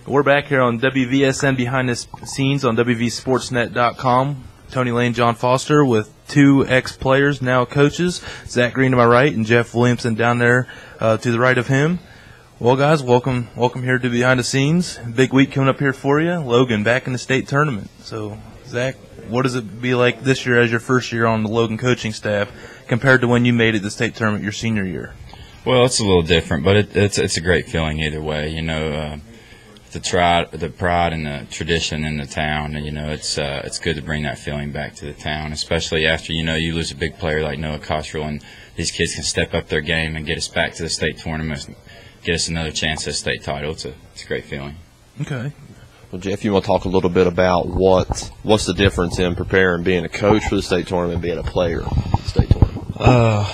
We're back here on WVSN Behind the Scenes on wvsportsnet.com. Tony Lane, John Foster with two ex-players, now coaches. Zach Green to my right and Jeff Williamson down there to the right of him. Well, guys, welcome here to Behind the Scenes. Big week coming up here for you. Logan back in the state tournament. So, Zach, what does it be like this year as your first year on the Logan coaching staff compared to when you made it to the state tournament your senior year? Well, it's a little different, but it's a great feeling either way. You know, the pride and the tradition in the town, and it's good to bring that feeling back to the town, especially after you lose a big player like Noah Cottrell, and these kids can step up their game and get us back to the state tournament, and get us another chance at a state title. It's a great feeling. Okay. Well, Jeff, you want to talk a little bit about what's the difference in preparing being a coach for the state tournament and being a player for the state tournament? Well,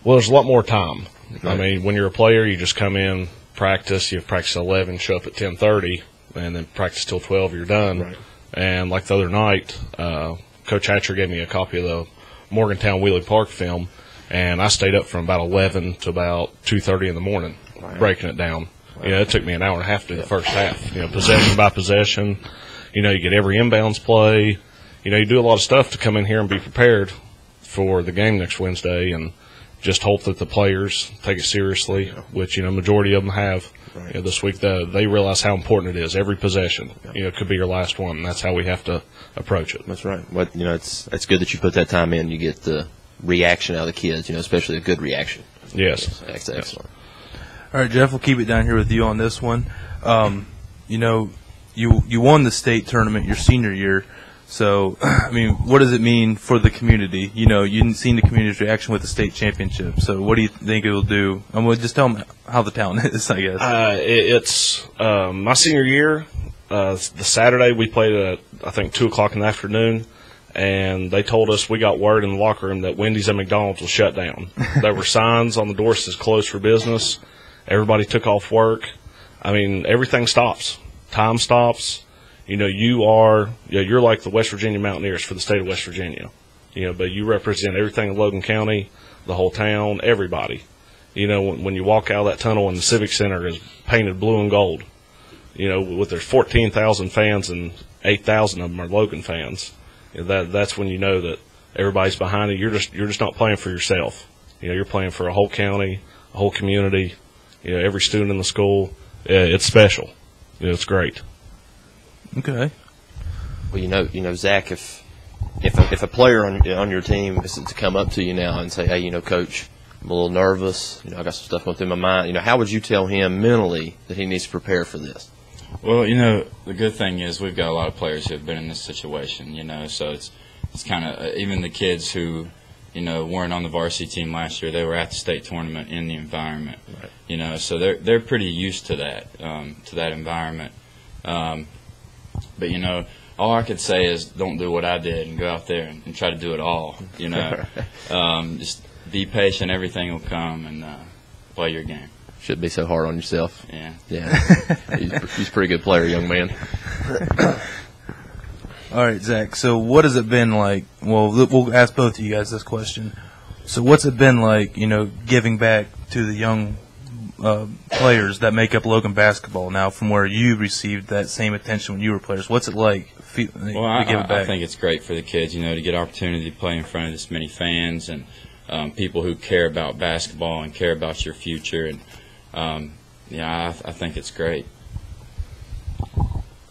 there's a lot more time. Right. I mean, when you're a player, you just come in, practice. You practice at 11, show up at 10:30, and then practice till 12. You're done. Right. And like the other night, Coach Hatcher gave me a copy of the Morgantown Wheelie Park film, and I stayed up from about 11 to about 2:30 in the morning, breaking it down. Wow. It took me an hour and a half to do the first half. Possession by possession. You get every inbounds play. You do a lot of stuff to come in here and be prepared for the game next Wednesday, and just hope that the players take it seriously, which, majority of them have. Right. This week, they realize how important it is. Every possession, it could be your last one, and that's how we have to approach it. That's right. But, it's good that you put that time in. You get the reaction out of the kids, especially a good reaction. Yes. That's excellent. All right, Jeff, we'll keep it down here with you on this one. You won the state tournament your senior year. So, I mean, what does it mean for the community? You didn't see the community's reaction with the state championship. So what do you think it will do? I'm going to just tell them how the town is, I guess. It's my senior year. The Saturday we played at, I think, 2 o'clock in the afternoon, and they told us we got word in the locker room that Wendy's and McDonald's was shut down. There were signs on the doors that says closed for business. Everybody took off work. I mean, everything stops. Time stops. You're like the West Virginia Mountaineers for the state of West Virginia. But you represent everything in Logan County, the whole town, everybody. When you walk out of that tunnel and the Civic Center is painted blue and gold, with their 14,000 fans and 8,000 of them are Logan fans, that's when you know that everybody's behind it. You're just not playing for yourself. You're playing for a whole county, a whole community, every student in the school. It's special. It's great. Okay. Well, Zach, if a player on your team is to come up to you now and say, hey, Coach, I'm a little nervous. I got some stuff going through my mind. How would you tell him mentally that he needs to prepare for this? Well, the good thing is we've got a lot of players who have been in this situation. So it's kind of even the kids who weren't on the varsity team last year. They were at the state tournament in the environment. Right. So they're pretty used to that environment. But, all I could say is don't do what I did and go out there and try to do it all, Just be patient. Everything will come, and play your game. Shouldn't be so hard on yourself. Yeah. He's a pretty good player, young man. All right, Zach, so what has it been like? Well, we'll ask both of you guys this question. So what's it been like, giving back to the young players that make up Logan basketball now from where you received that same attention when you were players? What's it like to give it back? I think it's great for the kids, to get opportunity to play in front of this many fans and people who care about basketball and care about your future. And, I think it's great.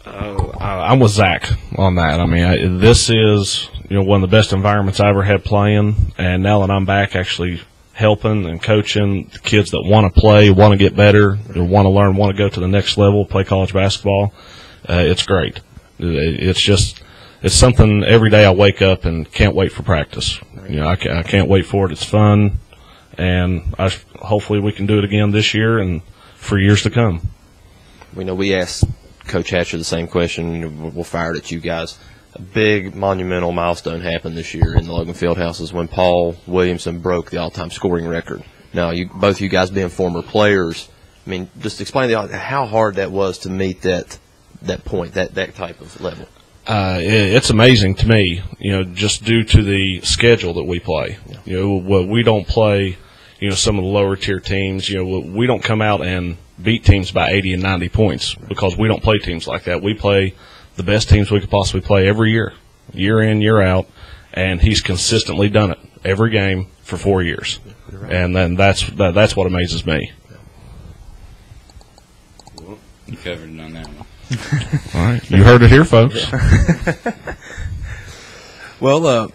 I'm with Zach on that. I mean, this is, one of the best environments I ever had playing, and now that I'm back actually helping and coaching the kids that want to play, want to get better, want to learn, want to go to the next level, play college basketball. It's great. It's something every day I wake up and can't wait for practice. I can't wait for it. It's fun, and hopefully we can do it again this year and for years to come. We asked Coach Hatcher the same question. We'll fire it at you guys. A big monumental milestone happened this year in the Logan Fieldhouse when Paul Williamson broke the all-time scoring record. Now, both you guys being former players, I mean, just explain how hard that was to meet that point, that type of level. It's amazing to me, just due to the schedule that we play. Yeah. We don't play, some of the lower tier teams. We don't come out and beat teams by 80 and 90 points because we don't play teams like that. We play the best teams we could possibly play every year, year in, year out, and he's consistently done it every game for 4 years. And then that's what amazes me. You covered it on that one. All right, you heard it here, folks. Well,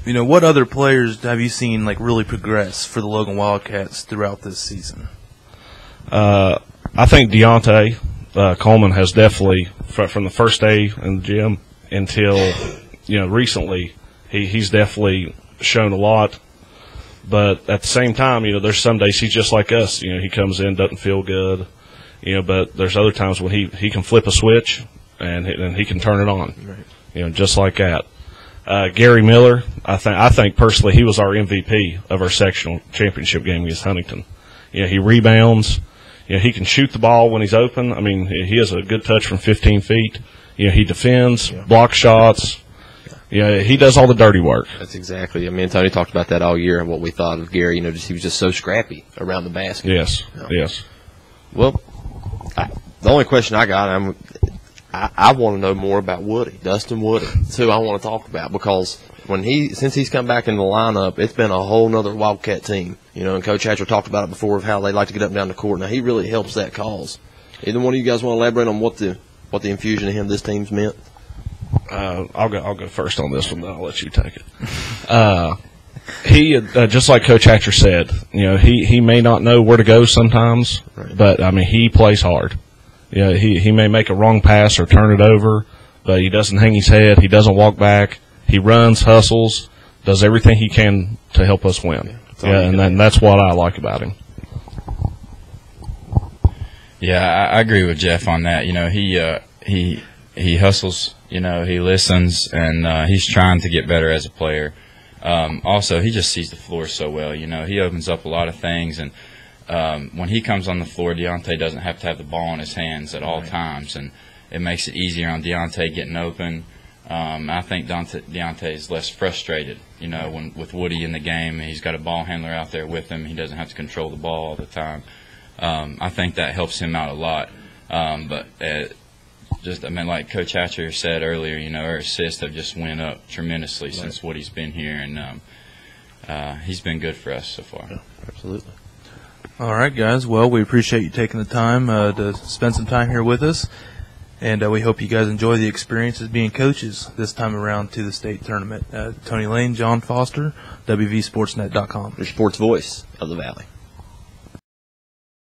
what other players have you seen really progress for the Logan Wildcats throughout this season? I think Deontay Coleman has definitely, from the first day in the gym until recently, he's definitely shown a lot. But at the same time, there's some days he's just like us. He comes in, doesn't feel good. But there's other times when he can flip a switch and he can turn it on. Right. Just like that. Gary Miller, I think personally he was our MVP of our sectional championship game against Huntington. He rebounds. He can shoot the ball when he's open. I mean, he has a good touch from 15 feet. He defends, blocks shots. He does all the dirty work. That's exactly. Me and Tony talked about that all year and what we thought of Gary. He was just so scrappy around the basket. Yes. Yes. Well, the only question I got, I want to know more about Woody, Dustin Woody. That's who I want to talk about because since he's come back in the lineup, it's been a whole nother Wildcat team. And Coach Hatcher talked about it before of how they like to get up and down the court. Now he really helps that cause. Either one of you guys want to elaborate on what the infusion of him this team's meant? I'll go first on this one, then I'll let you take it. He just like Coach Hatcher said, he may not know where to go sometimes, right. But he plays hard. He may make a wrong pass or turn it over, but he doesn't hang his head. He doesn't walk back. He runs, hustles, does everything he can to help us win. And that's what I like about him. Yeah, I agree with Jeff on that. He hustles. He listens, and he's trying to get better as a player. Also, he just sees the floor so well. He opens up a lot of things, and when he comes on the floor, Deontay doesn't have to have the ball in his hands at all times, and it makes it easier on Deontay getting open. I think Deontay is less frustrated, when with Woody in the game. He's got a ball handler out there with him. He doesn't have to control the ball all the time. I think that helps him out a lot. Like Coach Hatcher said earlier, our assists have just went up tremendously since Woody's been here, and he's been good for us so far. Yeah, absolutely. All right, guys. Well, we appreciate you taking the time to spend some time here with us, and we hope you guys enjoy the experience as being coaches this time around to the state tournament. Tony Lane, John Foster, wvsportsnet.com. Your sports voice of the Valley.